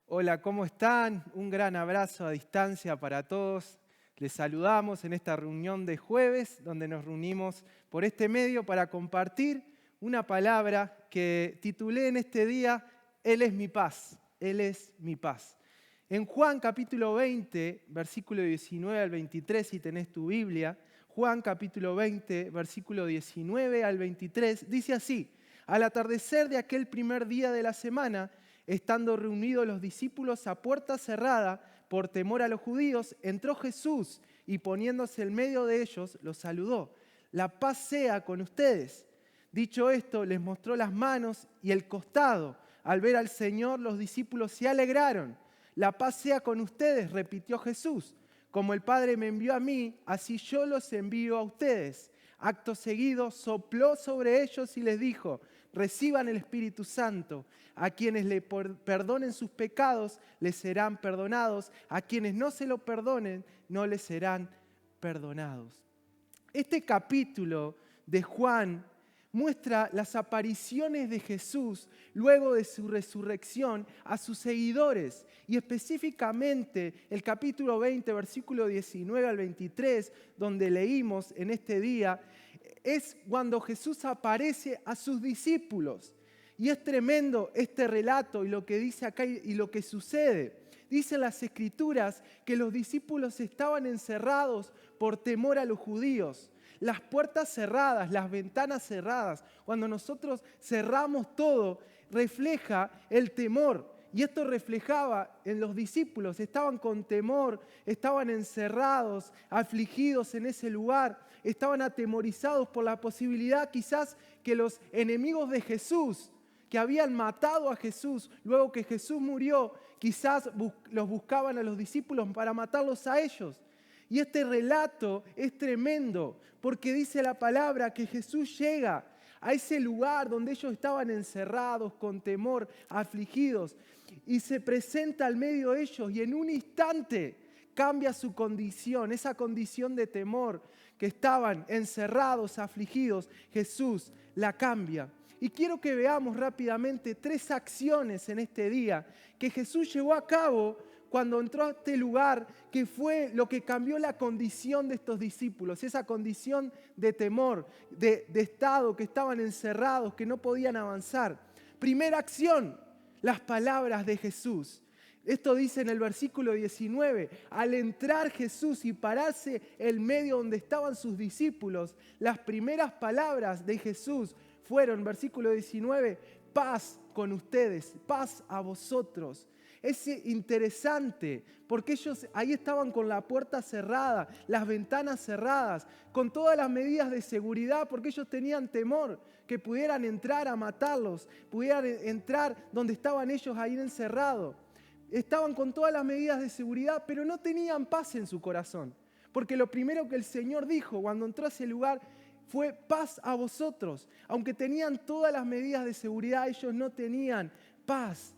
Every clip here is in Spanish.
Hola, ¿cómo están? Un gran abrazo a distancia para todos. Les saludamos en esta reunión de jueves, donde nos reunimos por este medio para compartir una palabra que titulé en este día, Él es mi paz, Él es mi paz. En Juan capítulo 20, versículo 19 al 23, si tenés tu Biblia, Juan capítulo 20, versículo 19 al 23, dice así: al atardecer de aquel primer día de la semana, estando reunidos los discípulos a puerta cerrada por temor a los judíos, entró Jesús y poniéndose en medio de ellos, los saludó. La paz sea con ustedes. Dicho esto, les mostró las manos y el costado. Al ver al Señor, los discípulos se alegraron. La paz sea con ustedes, repitió Jesús. Como el Padre me envió a mí, así yo los envío a ustedes. Acto seguido, sopló sobre ellos y les dijo: reciban el Espíritu Santo. A quienes le perdonen sus pecados, les serán perdonados. A quienes no se lo perdonen, no les serán perdonados. Este capítulo de Juan muestra las apariciones de Jesús luego de su resurrección a sus seguidores. Y específicamente el capítulo 20, versículo 19 al 23, donde leímos en este día, es cuando Jesús aparece a sus discípulos. Y es tremendo este relato y lo que dice acá y lo que sucede. Dicen las Escrituras que los discípulos estaban encerrados por temor a los judíos. Las puertas cerradas, las ventanas cerradas, cuando nosotros cerramos todo, refleja el temor. Y esto reflejaba en los discípulos, estaban con temor, estaban encerrados, afligidos en ese lugar, estaban atemorizados por la posibilidad quizás que los enemigos de Jesús, que habían matado a Jesús, luego que Jesús murió, quizás los buscaban a los discípulos para matarlos a ellos. Y este relato es tremendo, porque dice la palabra que Jesús llega a ese lugar donde ellos estaban encerrados, con temor, afligidos, y se presenta al medio de ellos y en un instante cambia su condición, esa condición de temor que estaban encerrados, afligidos, Jesús la cambia. Y quiero que veamos rápidamente 3 acciones en este día que Jesús llevó a cabo cuando entró a este lugar, que fue lo que cambió la condición de estos discípulos, esa condición de temor, de estado, que estaban encerrados, que no podían avanzar. Primera acción, las palabras de Jesús. Esto dice en el versículo 19, al entrar Jesús y pararse en medio donde estaban sus discípulos, las primeras palabras de Jesús fueron, versículo 19, paz con ustedes, paz a vosotros. Es interesante porque ellos ahí estaban con la puerta cerrada, las ventanas cerradas, con todas las medidas de seguridad, porque ellos tenían temor que pudieran entrar a matarlos, pudieran entrar donde estaban ellos ahí encerrados. Estaban con todas las medidas de seguridad, pero no tenían paz en su corazón. Porque lo primero que el Señor dijo cuando entró a ese lugar fue paz a vosotros. Aunque tenían todas las medidas de seguridad, ellos no tenían paz.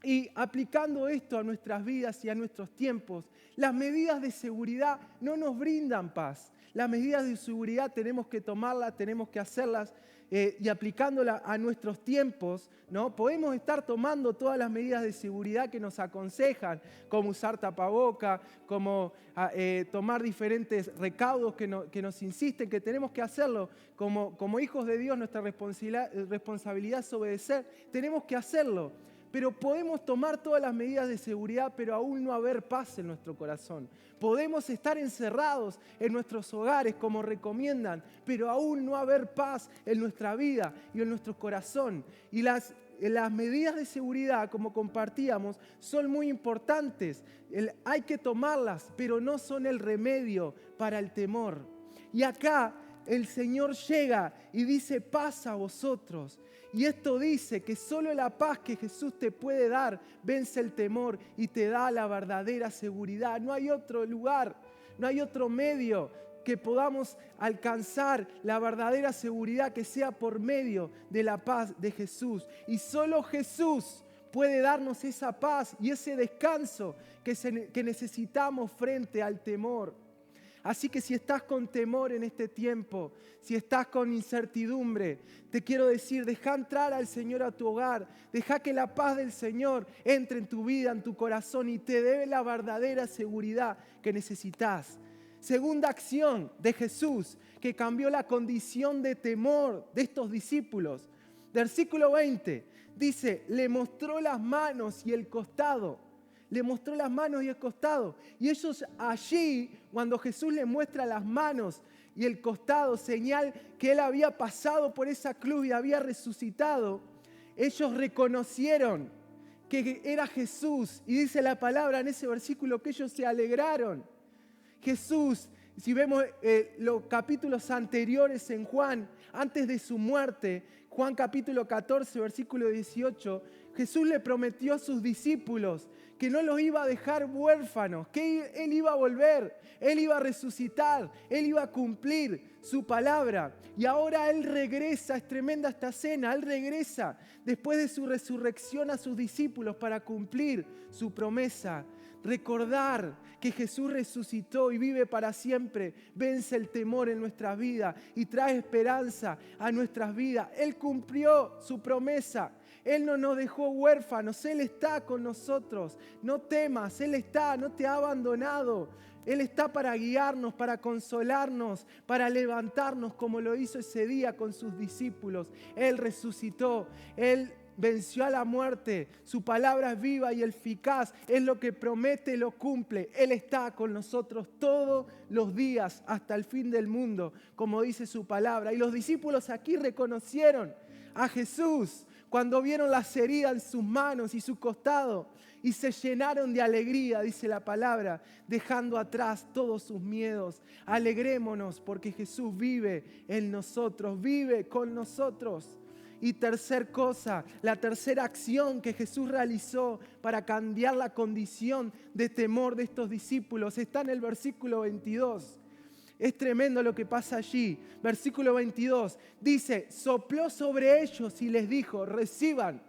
Y aplicando esto a nuestras vidas y a nuestros tiempos, las medidas de seguridad no nos brindan paz. Las medidas de seguridad tenemos que tomarlas, tenemos que hacerlas y aplicándolas a nuestros tiempos, ¿no? Podemos estar tomando todas las medidas de seguridad que nos aconsejan, como usar tapaboca, como tomar diferentes recaudos que nos insisten que tenemos que hacerlo. Como hijos de Dios, nuestra responsabilidad es obedecer, tenemos que hacerlo. Pero podemos tomar todas las medidas de seguridad, pero aún no haber paz en nuestro corazón. Podemos estar encerrados en nuestros hogares, como recomiendan, pero aún no haber paz en nuestra vida y en nuestro corazón. Y las medidas de seguridad, como compartíamos, son muy importantes. Hay que tomarlas, pero no son el remedio para el temor. Y acá el Señor llega y dice paz a vosotros. Y esto dice que solo la paz que Jesús te puede dar vence el temor y te da la verdadera seguridad. No hay otro lugar, no hay otro medio que podamos alcanzar la verdadera seguridad que sea por medio de la paz de Jesús. Y solo Jesús puede darnos esa paz y ese descanso que necesitamos frente al temor. Así que si estás con temor en este tiempo, si estás con incertidumbre, te quiero decir, deja entrar al Señor a tu hogar, deja que la paz del Señor entre en tu vida, en tu corazón y te dé la verdadera seguridad que necesitas. Segunda acción de Jesús que cambió la condición de temor de estos discípulos. Versículo 20 dice, le mostró las manos y el costado. Le mostró las manos y el costado. Y ellos allí, cuando Jesús les muestra las manos y el costado, señal que Él había pasado por esa cruz y había resucitado, ellos reconocieron que era Jesús. Y dice la palabra en ese versículo que ellos se alegraron. Jesús, si vemos los capítulos anteriores en Juan, antes de su muerte, Juan capítulo 14, versículo 18, Jesús le prometió a sus discípulos que no los iba a dejar huérfanos, que Él iba a volver, Él iba a resucitar, Él iba a cumplir su palabra. Y ahora Él regresa, es tremenda esta cena, Él regresa después de su resurrección a sus discípulos para cumplir su promesa. Recordar que Jesús resucitó y vive para siempre, vence el temor en nuestras vidas y trae esperanza a nuestras vidas. Él cumplió su promesa. Él no nos dejó huérfanos, Él está con nosotros. No temas, Él está, no te ha abandonado. Él está para guiarnos, para consolarnos, para levantarnos como lo hizo ese día con sus discípulos. Él resucitó, Él venció a la muerte. Su palabra es viva y eficaz. Es lo que promete, lo cumple. Él está con nosotros todos los días hasta el fin del mundo, como dice su palabra. Y los discípulos aquí reconocieron a Jesús cuando vieron las heridas en sus manos y su costado y se llenaron de alegría, dice la palabra, dejando atrás todos sus miedos. Alegrémonos porque Jesús vive en nosotros, vive con nosotros. Y tercer cosa, la tercera acción que Jesús realizó para cambiar la condición de temor de estos discípulos está en el versículo 22. Es tremendo lo que pasa allí. Versículo 22 dice, sopló sobre ellos y les dijo, reciban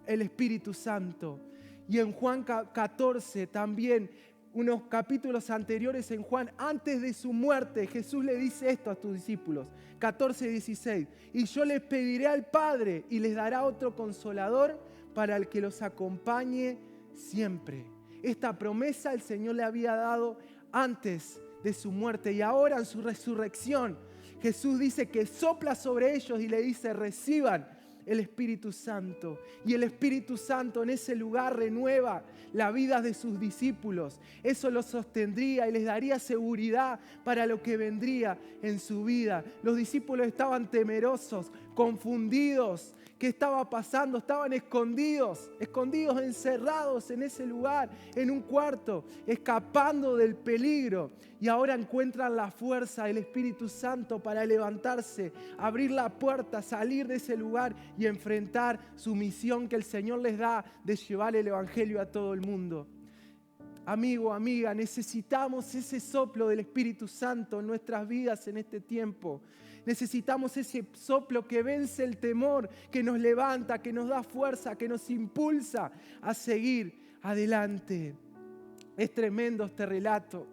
el Espíritu Santo. Y en Juan 14 también, unos capítulos anteriores en Juan, antes de su muerte, Jesús le dice esto a sus discípulos. 14:16. Y yo les pediré al Padre y les dará otro consolador para el que los acompañe siempre. Esta promesa el Señor le había dado antes de su muerte y ahora en su resurrección. Jesús dice que sopla sobre ellos y le dice, reciban el Espíritu Santo. Y el Espíritu Santo en ese lugar renueva la vida de sus discípulos. Eso los sostendría y les daría seguridad para lo que vendría en su vida. Los discípulos estaban temerosos, confundidos. ¿Qué estaba pasando? Estaban escondidos, encerrados en ese lugar, en un cuarto, escapando del peligro. Y ahora encuentran la fuerza del Espíritu Santo para levantarse, abrir la puerta, salir de ese lugar y enfrentar su misión que el Señor les da de llevar el Evangelio a todo el mundo. Amigo, amiga, necesitamos ese soplo del Espíritu Santo en nuestras vidas en este tiempo. Necesitamos ese soplo que vence el temor, que nos levanta, que nos da fuerza, que nos impulsa a seguir adelante. Es tremendo este relato.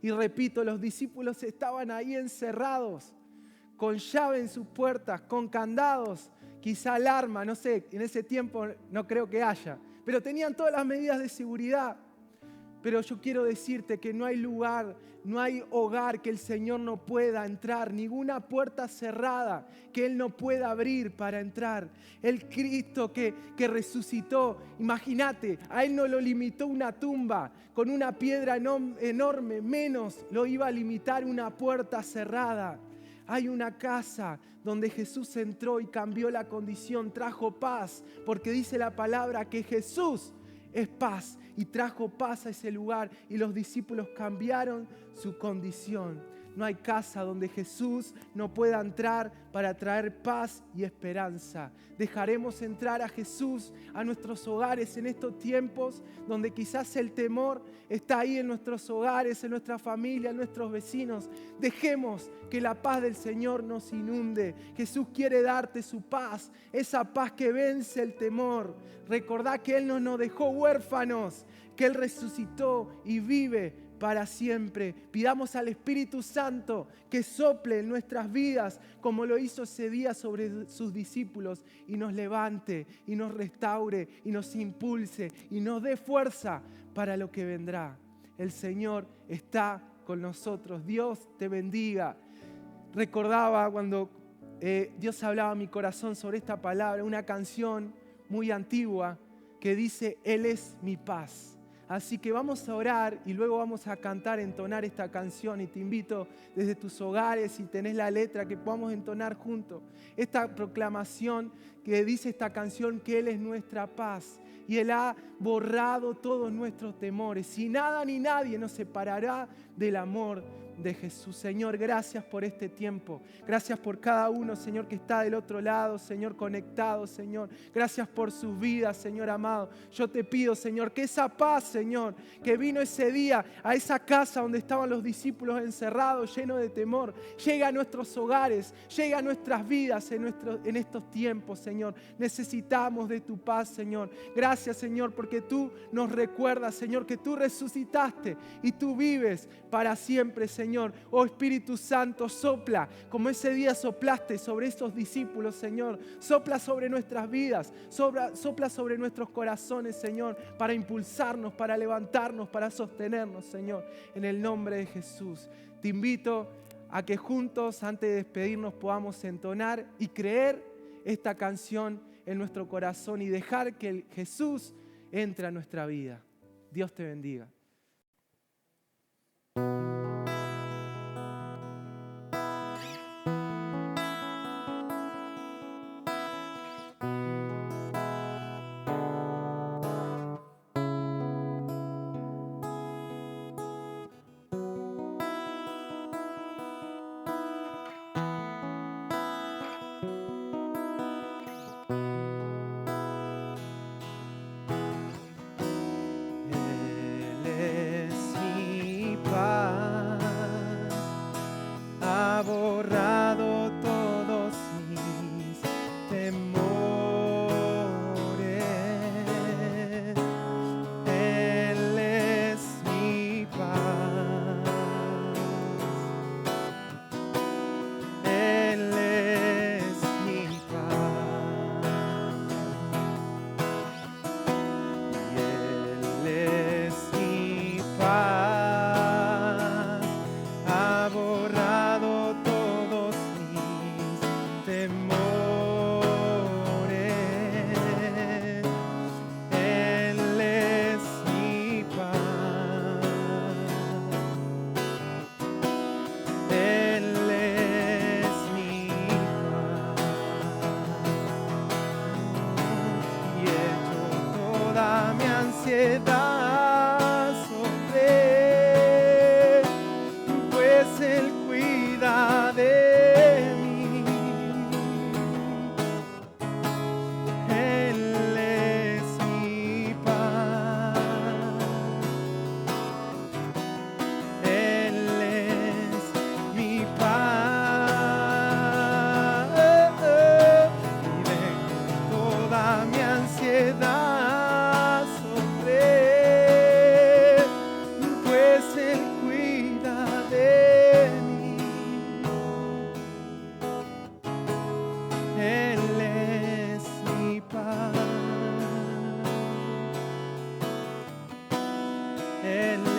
Y repito, los discípulos estaban ahí encerrados, con llave en sus puertas, con candados, quizá alarma, no sé, en ese tiempo no creo que haya, pero tenían todas las medidas de seguridad. Pero yo quiero decirte que no hay lugar, no hay hogar que el Señor no pueda entrar, ninguna puerta cerrada que Él no pueda abrir para entrar. El Cristo que resucitó, imagínate, a Él no lo limitó una tumba con una piedra enorme, menos lo iba a limitar una puerta cerrada. Hay una casa donde Jesús entró y cambió la condición, trajo paz, porque dice la palabra que Jesús es paz y trajo paz a ese lugar y los discípulos cambiaron su condición. No hay casa donde Jesús no pueda entrar para traer paz y esperanza. Dejaremos entrar a Jesús a nuestros hogares en estos tiempos donde quizás el temor está ahí en nuestros hogares, en nuestra familia, en nuestros vecinos. Dejemos que la paz del Señor nos inunde. Jesús quiere darte su paz, esa paz que vence el temor. Recordá que Él no nos dejó huérfanos, que Él resucitó y vive para siempre. Pidamos al Espíritu Santo que sople en nuestras vidas como lo hizo ese día sobre sus discípulos y nos levante y nos restaure y nos impulse y nos dé fuerza para lo que vendrá. El Señor está con nosotros. Dios te bendiga. Recordaba cuando Dios hablaba a mi corazón sobre esta palabra, una canción muy antigua que dice: Él es mi paz. Así que vamos a orar y luego vamos a cantar, entonar esta canción, y te invito desde tus hogares, si tenés la letra, que podamos entonar juntos esta proclamación que dice esta canción, que Él es nuestra paz y Él ha borrado todos nuestros temores y nada ni nadie nos separará del amor de Jesús. Señor, gracias por este tiempo. Gracias por cada uno, Señor, que está del otro lado, Señor, conectado, Señor. Gracias por sus vidas, Señor amado. Yo te pido, Señor, que esa paz, Señor, que vino ese día a esa casa donde estaban los discípulos encerrados, llenos de temor, llegue a nuestros hogares, llegue a nuestras vidas en estos tiempos, Señor. Necesitamos de tu paz, Señor. Gracias, Señor, porque tú nos recuerdas, Señor, que tú resucitaste y tú vives para siempre, Señor. Oh Espíritu Santo, sopla como ese día soplaste sobre esos discípulos, Señor. Sopla sobre nuestras vidas, sopla sobre nuestros corazones, Señor, para impulsarnos, para levantarnos, para sostenernos, Señor. En el nombre de Jesús, te invito a que juntos, antes de despedirnos, podamos entonar y creer esta canción en nuestro corazón y dejar que Jesús entre a nuestra vida. Dios te bendiga. Él